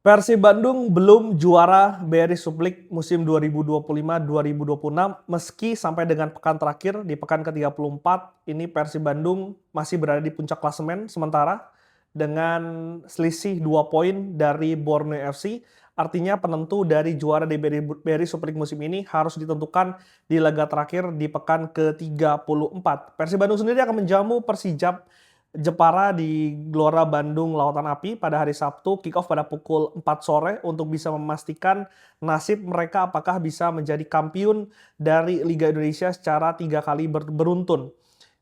Persib Bandung belum juara BRI Suplik musim 2025-2026 meski sampai dengan pekan terakhir di pekan ke-34 ini Persib Bandung masih berada di puncak klasemen sementara dengan selisih 2 poin dari Borneo FC. Artinya penentu dari juara di BRI Suplik musim ini harus ditentukan di laga terakhir di pekan ke-34. Persib Bandung sendiri akan menjamu Persijap Jepara di Gelora Bandung Lautan Api pada hari Sabtu, kick off pada pukul 4 sore untuk bisa memastikan nasib mereka apakah bisa menjadi kampiun dari Liga Indonesia secara 3 kali beruntun.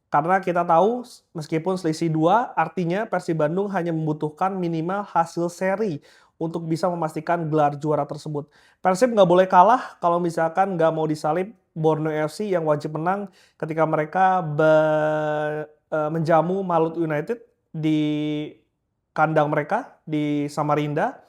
Karena kita tahu meskipun selisih 2, artinya Persib Bandung hanya membutuhkan minimal hasil seri untuk bisa memastikan gelar juara tersebut. Persib nggak boleh kalah kalau misalkan nggak mau disalib Borneo FC yang wajib menang ketika mereka menjamu Malut United di kandang mereka di Samarinda.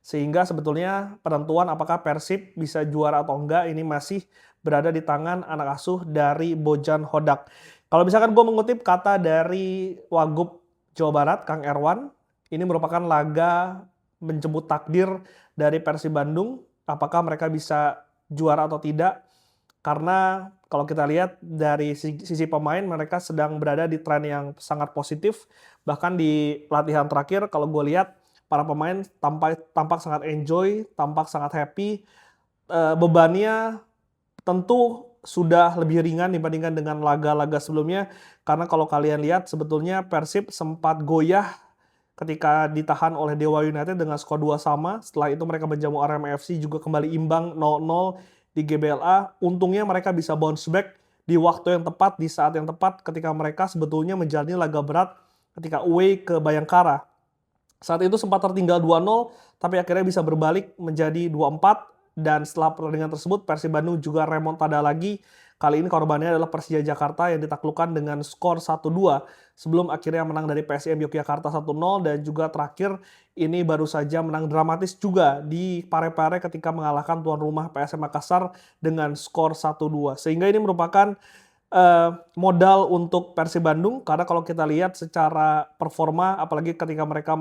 Sehingga sebetulnya penentuan apakah Persib bisa juara atau enggak ini masih berada di tangan anak asuh dari Bojan Hodak. Kalau misalkan gue mengutip kata dari Wagub Jawa Barat, Kang Erwan, ini merupakan laga menjemput takdir dari Persib Bandung. Apakah mereka bisa juara atau tidak? Karena kalau kita lihat dari sisi pemain mereka sedang berada di tren yang sangat positif. Bahkan di latihan terakhir kalau gue lihat para pemain tampak sangat enjoy, tampak sangat happy. Bebannya tentu sudah lebih ringan dibandingkan dengan laga-laga sebelumnya. Karena kalau kalian lihat sebetulnya Persib sempat goyah ketika ditahan oleh Dewa United dengan skor 2 sama. Setelah itu mereka menjamu Arema FC juga kembali imbang 0-0 di GBLA. Untungnya mereka bisa bounce back di waktu yang tepat, di saat yang tepat ketika mereka sebetulnya menjalani laga berat ketika away ke Bayangkara. Saat itu sempat tertinggal 2-0, tapi akhirnya bisa berbalik menjadi 2-4. Dan setelah pertandingan tersebut, Persib Bandung juga remontada lagi. Kali ini korbannya adalah Persija Jakarta yang ditaklukkan dengan skor 1-2 sebelum akhirnya menang dari PSM Yogyakarta 1-0 dan juga terakhir ini baru saja menang dramatis juga di Parepare ketika mengalahkan tuan rumah PSM Makassar dengan skor 1-2. Sehingga ini merupakan modal untuk Persib Bandung karena kalau kita lihat secara performa apalagi ketika mereka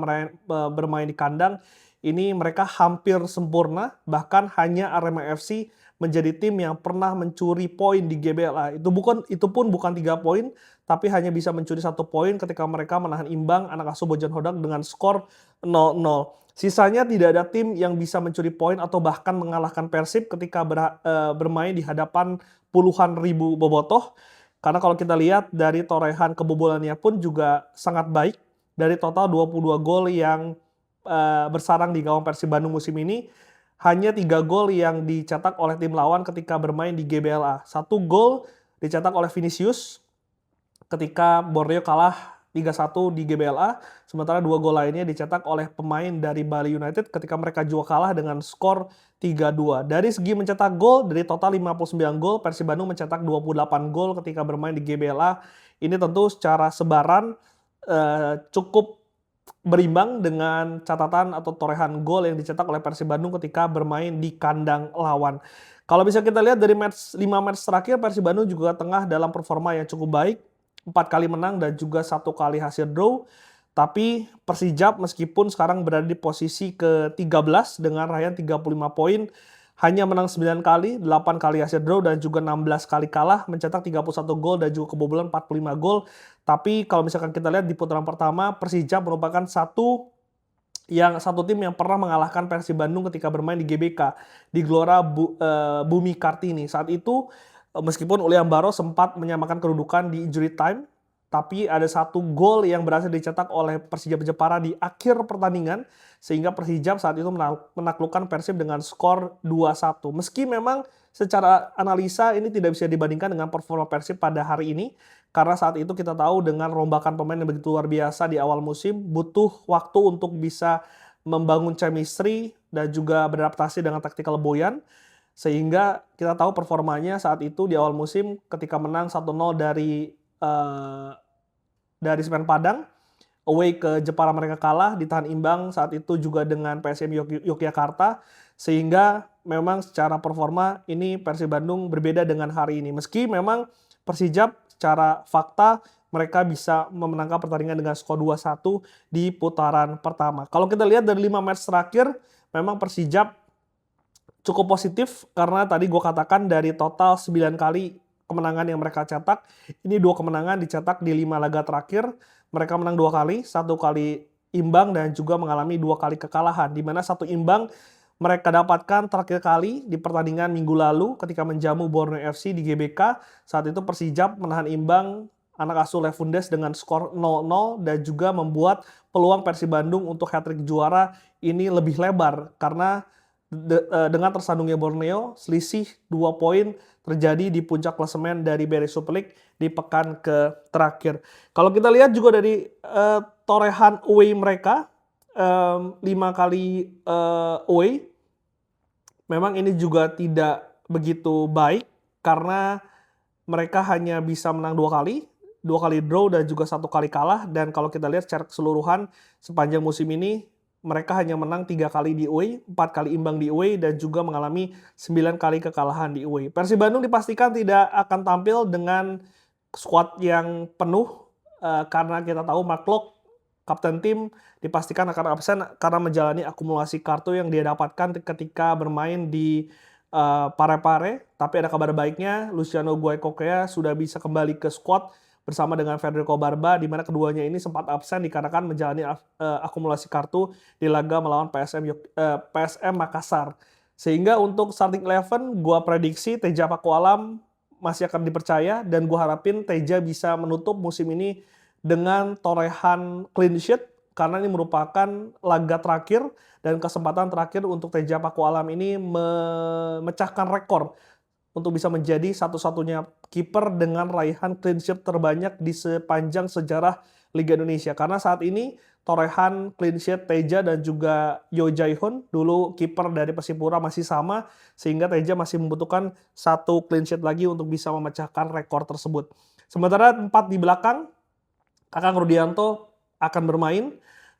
bermain di kandang ini mereka hampir sempurna, bahkan hanya Arema FC menjadi tim yang pernah mencuri poin di GBLA. Itu pun bukan 3 poin, tapi hanya bisa mencuri 1 poin ketika mereka menahan imbang anak asuh Bojan Hodak dengan skor 0-0. Sisanya tidak ada tim yang bisa mencuri poin atau bahkan mengalahkan Persib ketika bermain di hadapan puluhan ribu bobotoh. Karena kalau kita lihat dari torehan kebobolannya pun juga sangat baik. Dari total 22 gol yang bersarang di gawang Persib Bandung musim ini, hanya 3 gol yang dicetak oleh tim lawan ketika bermain di GBLA. 1 gol dicetak oleh Vinicius ketika Borneo kalah 3-1 di GBLA, sementara 2 gol lainnya dicetak oleh pemain dari Bali United ketika mereka juga kalah dengan skor 3-2. Dari segi mencetak gol, dari total 59 gol, Persib Bandung mencetak 28 gol ketika bermain di GBLA. Ini tentu secara sebaran cukup berimbang dengan catatan atau torehan gol yang dicetak oleh Persib Bandung ketika bermain di kandang lawan. Kalau bisa kita lihat dari 5 match terakhir Persib Bandung juga tengah dalam performa yang cukup baik. 4 kali menang dan juga 1 kali hasil draw. Tapi Persijap meskipun sekarang berada di posisi ke-13 dengan raihan 35 poin, hanya menang 9 kali, 8 kali hasil draw dan juga 16 kali kalah, mencetak 31 gol dan juga kebobolan 45 gol. Tapi kalau misalkan kita lihat di putaran pertama, Persijap merupakan satu tim yang pernah mengalahkan Persib Bandung ketika bermain di GBK, di Gelora Bumi Kartini. Saat itu meskipun Ulian Baro sempat menyamakan kedudukan di injury time, tapi ada 1 gol yang berhasil dicetak oleh Persijap Jepara di akhir pertandingan sehingga Persijap saat itu menaklukkan Persib dengan skor 2-1. Meski memang secara analisa ini tidak bisa dibandingkan dengan performa Persib pada hari ini karena saat itu kita tahu dengan rombakan pemain yang begitu luar biasa di awal musim butuh waktu untuk bisa membangun chemistry dan juga beradaptasi dengan tactical Boyan. Sehingga kita tahu performanya saat itu di awal musim ketika menang 1-0 dari Semen Padang, away ke Jepara mereka kalah, ditahan imbang saat itu juga dengan PSM Yogyakarta, sehingga memang secara performa ini Persib Bandung berbeda dengan hari ini. Meski memang Persijap secara fakta mereka bisa memenangkan pertandingan dengan skor 2-1 di putaran pertama. Kalau kita lihat dari 5 match terakhir, memang Persijap cukup positif karena tadi gue katakan dari total 9 kali kemenangan yang mereka cetak, ini 2 kemenangan dicetak di 5 laga terakhir. Mereka menang 2 kali, 1 kali imbang dan juga mengalami 2 kali kekalahan, di mana 1 imbang mereka dapatkan terakhir kali di pertandingan minggu lalu ketika menjamu Borneo FC di GBK. Saat itu Persijap menahan imbang anak asuh Levundes dengan skor 0-0 dan juga membuat peluang Persib Bandung untuk hat-trick juara ini lebih lebar karena dengan tersandungnya Borneo, selisih 2 poin terjadi di puncak klasemen dari BRI Super League di pekan ke terakhir. Kalau kita lihat juga dari torehan away mereka, 5 kali away, memang ini juga tidak begitu baik karena mereka hanya bisa menang 2 kali, 2 kali draw dan juga 1 kali kalah. Dan kalau kita lihat secara keseluruhan sepanjang musim ini, mereka hanya menang 3 kali di away, 4 kali imbang di away, dan juga mengalami 9 kali kekalahan di away. Persib Bandung dipastikan tidak akan tampil dengan skuad yang penuh karena kita tahu Mark Locke, kapten tim, dipastikan akan absen karena menjalani akumulasi kartu yang dia dapatkan ketika bermain di Parepare. Tapi ada kabar baiknya, Luciano Guaicochea sudah bisa kembali ke skuad bersama dengan Federico Barba, di mana keduanya ini sempat absen dikarenakan menjalani akumulasi kartu di laga melawan PSM Makassar. Sehingga untuk starting 11, gua prediksi Teja Pakualam masih akan dipercaya dan gua harapin Teja bisa menutup musim ini dengan torehan clean sheet karena ini merupakan laga terakhir dan kesempatan terakhir untuk Teja Pakualam ini memecahkan rekor untuk bisa menjadi satu-satunya kiper dengan raihan clean sheet terbanyak di sepanjang sejarah Liga Indonesia. Karena saat ini torehan clean sheet Teja dan juga Yo Jae-hoon, dulu kiper dari Persipura, masih sama, sehingga Teja masih membutuhkan 1 clean sheet lagi untuk bisa memecahkan rekor tersebut. Sementara 4 di belakang, Kakang Rudianto akan bermain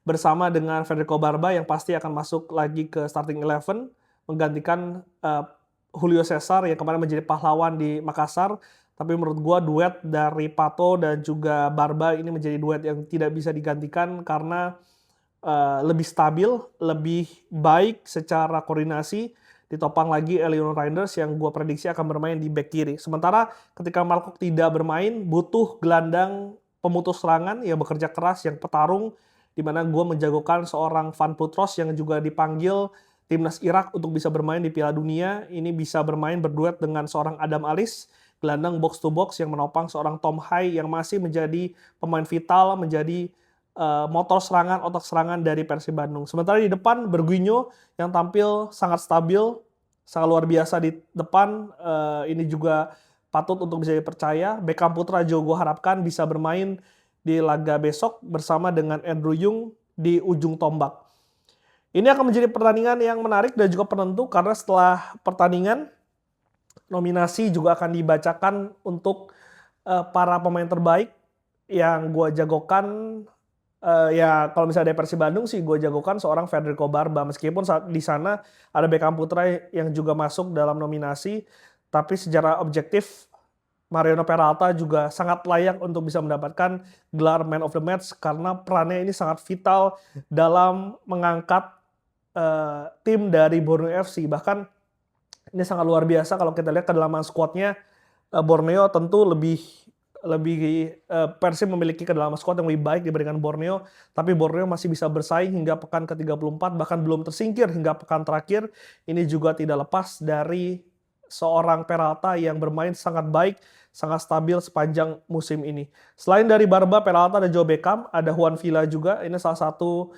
bersama dengan Federico Barba yang pasti akan masuk lagi ke starting 11 menggantikan Julio Cesar yang kemarin menjadi pahlawan di Makassar. Tapi menurut gua duet dari Pato dan juga Barba ini menjadi duet yang tidak bisa digantikan karena lebih stabil, lebih baik secara koordinasi. Ditopang lagi Eleanor Reinders yang gua prediksi akan bermain di back kiri. Sementara ketika Marco tidak bermain, butuh gelandang pemutus serangan yang bekerja keras, yang petarung, di mana gue menjagokan seorang Van Putros yang juga dipanggil timnas Irak untuk bisa bermain di Piala Dunia. Ini bisa bermain berduet dengan seorang Adam Alis, gelandang box to box yang menopang seorang Tom Hai yang masih menjadi pemain vital, menjadi motor serangan, otak serangan dari Persib Bandung. Sementara di depan Berguinho yang tampil sangat stabil, sangat luar biasa di depan. Ini juga patut untuk bisa dipercaya. Beckham Putra juga gue harapkan bisa bermain di laga besok bersama dengan Andrew Yung di ujung tombak. Ini akan menjadi pertandingan yang menarik dan juga penentu karena setelah pertandingan nominasi juga akan dibacakan untuk para pemain terbaik yang gue jagokan. Ya kalau misalnya dari Persib Bandung sih gue jagokan seorang Federico Barba, meskipun saat di sana ada Beckham Putra yang juga masuk dalam nominasi, tapi secara objektif Mariano Peralta juga sangat layak untuk bisa mendapatkan gelar Man of the Match karena perannya ini sangat vital dalam mengangkat tim dari Borneo FC. Bahkan ini sangat luar biasa kalau kita lihat kedalaman skuadnya. Borneo tentu lebih Persib memiliki kedalaman skuad yang lebih baik dibandingkan Borneo, tapi Borneo masih bisa bersaing hingga pekan ke-34, bahkan belum tersingkir hingga pekan terakhir. Ini juga tidak lepas dari seorang Peralta yang bermain sangat baik, sangat stabil sepanjang musim ini. Selain dari Barba, Peralta, dan Joe Beckham, ada Juan Villa juga. Ini salah satu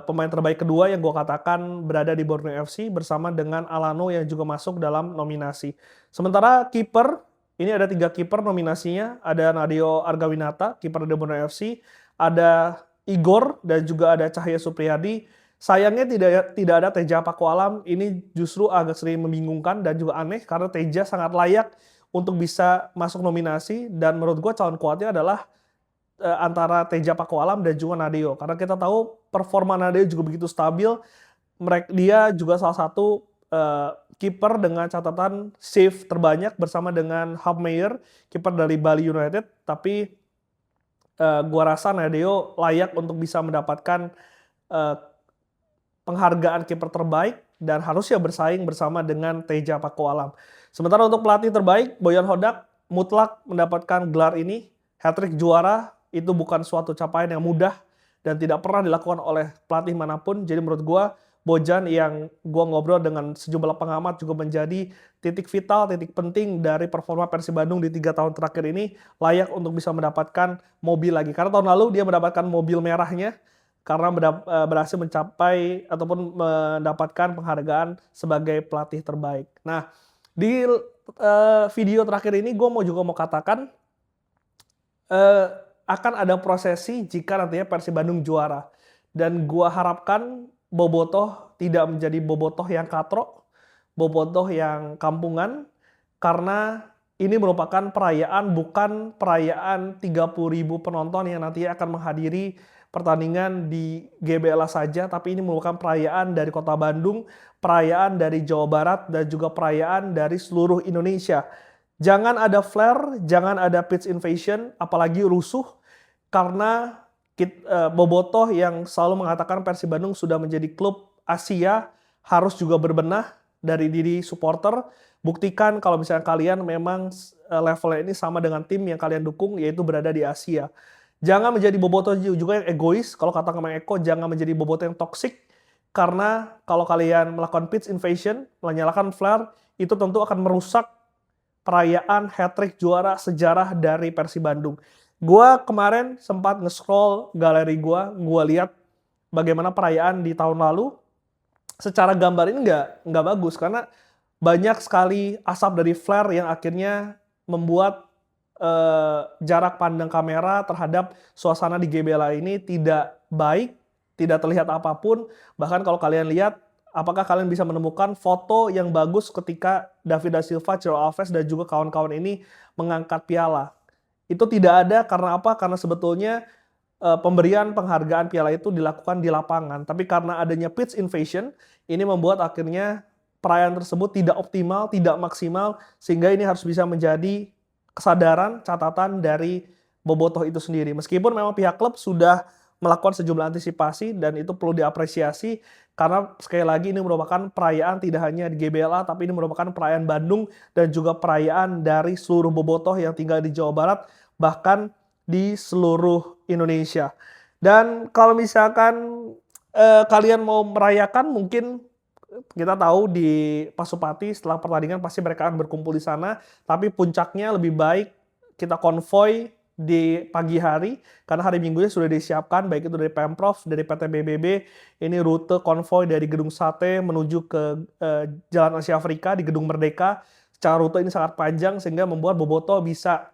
pemain terbaik kedua yang gue katakan berada di Borneo FC bersama dengan Alano yang juga masuk dalam nominasi. Sementara kiper, ini ada 3 kiper nominasinya. Ada Nadio Argawinata, kiper dari Borneo FC. Ada Igor dan juga ada Cahaya Supriyadi. Sayangnya tidak ada Teja Pakualam. Ini justru agak sering membingungkan dan juga aneh karena Teja sangat layak untuk bisa masuk nominasi. Dan menurut gue calon kuatnya adalah antara Teja Pakualam dan juga Nadio. Karena kita tahu performa Nadio juga begitu stabil. Dia juga salah satu kiper dengan catatan save terbanyak bersama dengan Hub Meyer, kiper dari Bali United. Tapi gua rasa Nadeo layak untuk bisa mendapatkan eh, penghargaan kiper terbaik dan harusnya bersaing bersama dengan Teja Pakualam. Sementara untuk pelatih terbaik, Boyan Hodak mutlak mendapatkan gelar ini. Hat-trick juara itu bukan suatu capaian yang mudah dan tidak pernah dilakukan oleh pelatih manapun. Jadi menurut gua, Bojan yang gua ngobrol dengan sejumlah pengamat juga menjadi titik vital, titik penting dari performa Persib Bandung di 3 tahun terakhir ini, layak untuk bisa mendapatkan mobil lagi. Karena tahun lalu dia mendapatkan mobil merahnya karena berhasil mencapai ataupun mendapatkan penghargaan sebagai pelatih terbaik. Nah, di video terakhir ini gue juga mau katakan eh, akan ada prosesi jika nantinya Persib Bandung juara. Dan gue harapkan Bobotoh tidak menjadi Bobotoh yang katrok, Bobotoh yang kampungan, karena ini merupakan perayaan, bukan perayaan 30.000 penonton yang nantinya akan menghadiri pertandingan di GBLA saja, tapi ini merupakan perayaan dari Kota Bandung, perayaan dari Jawa Barat, dan juga perayaan dari seluruh Indonesia. Jangan ada flare, jangan ada pitch invasion, apalagi rusuh, karena Bobotoh yang selalu mengatakan Persib Bandung sudah menjadi klub Asia, harus juga berbenah dari diri supporter. Buktikan kalau misalnya kalian memang levelnya ini sama dengan tim yang kalian dukung, yaitu berada di Asia. Jangan menjadi Bobotoh juga yang egois. Kalau kata Kang Eko, jangan menjadi Bobotoh yang toksik. Karena kalau kalian melakukan pitch invasion, menyalakan flare, itu tentu akan merusak perayaan hat-trick juara sejarah dari Persib Bandung. Gua kemarin sempat nge-scroll galeri gua lihat bagaimana perayaan di tahun lalu. Secara gambar ini nggak bagus karena banyak sekali asap dari flare yang akhirnya membuat jarak pandang kamera terhadap suasana di GBLA ini tidak baik, tidak terlihat apapun. Bahkan kalau kalian lihat, apakah kalian bisa menemukan foto yang bagus ketika David da Silva, Ciro Alves, dan juga kawan-kawan ini mengangkat piala? Itu tidak ada karena apa? Karena sebetulnya pemberian penghargaan piala itu dilakukan di lapangan. Tapi karena adanya pitch invasion, ini membuat akhirnya perayaan tersebut tidak optimal, tidak maksimal, sehingga ini harus bisa menjadi kesadaran, catatan dari Bobotoh itu sendiri. Meskipun memang pihak klub sudah melakukan sejumlah antisipasi dan itu perlu diapresiasi karena sekali lagi ini merupakan perayaan tidak hanya di GBLA tapi ini merupakan perayaan Bandung dan juga perayaan dari seluruh Bobotoh yang tinggal di Jawa Barat bahkan di seluruh Indonesia. Dan kalau misalkan kalian mau merayakan, mungkin kita tahu di Pasupati setelah pertandingan pasti mereka akan berkumpul di sana, tapi puncaknya lebih baik kita konvoy di pagi hari karena hari Minggunya sudah disiapkan baik itu dari Pemprov, dari PT BBB. Ini rute konvoy dari Gedung Sate menuju ke Jalan Asia Afrika di Gedung Merdeka. Secara rute ini sangat panjang sehingga membuat Bobotoh bisa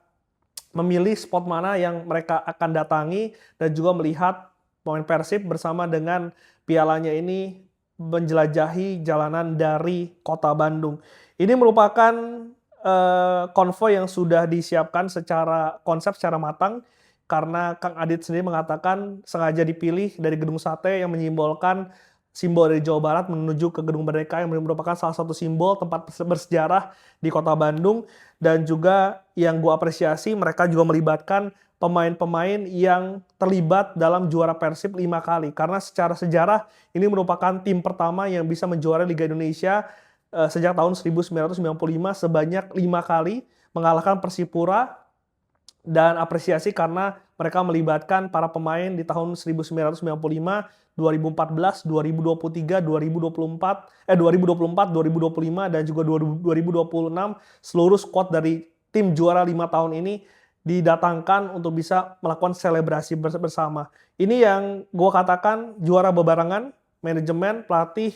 memilih spot mana yang mereka akan datangi dan juga melihat pemain Persib bersama dengan pialanya ini menjelajahi jalanan dari Kota Bandung. Ini merupakan konvoy yang sudah disiapkan secara konsep secara matang karena Kang Adit sendiri mengatakan sengaja dipilih dari Gedung Sate yang menyimbolkan simbol dari Jawa Barat menuju ke Gedung Merdeka yang merupakan salah satu simbol tempat bersejarah di Kota Bandung. Dan juga yang gue apresiasi mereka juga melibatkan pemain-pemain yang terlibat dalam juara Persib 5 kali. Karena secara sejarah ini merupakan tim pertama yang bisa menjuarai Liga Indonesia sejak tahun 1995 sebanyak 5 kali mengalahkan Persipura. Dan apresiasi karena mereka melibatkan para pemain di tahun 1995, 2014, 2023, 2024, 2025 dan juga 2026 seluruh squad dari tim juara 5 tahun ini didatangkan untuk bisa melakukan selebrasi bersama. Ini yang gue katakan juara bebarengan, manajemen, pelatih,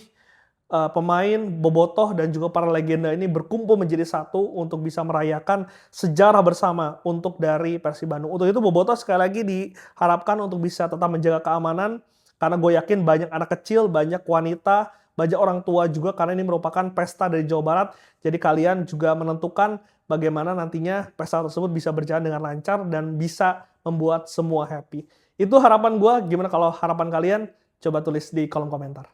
pemain, Bobotoh dan juga para legenda ini berkumpul menjadi satu untuk bisa merayakan sejarah bersama untuk dari Persib Bandung. Untuk itu Bobotoh sekali lagi diharapkan untuk bisa tetap menjaga keamanan karena gue yakin banyak anak kecil, banyak wanita, banyak orang tua juga karena ini merupakan pesta dari Jawa Barat. Jadi kalian juga menentukan bagaimana nantinya pesta tersebut bisa berjalan dengan lancar dan bisa membuat semua happy. Itu harapan gue. Gimana kalau harapan kalian? Coba tulis di kolom komentar.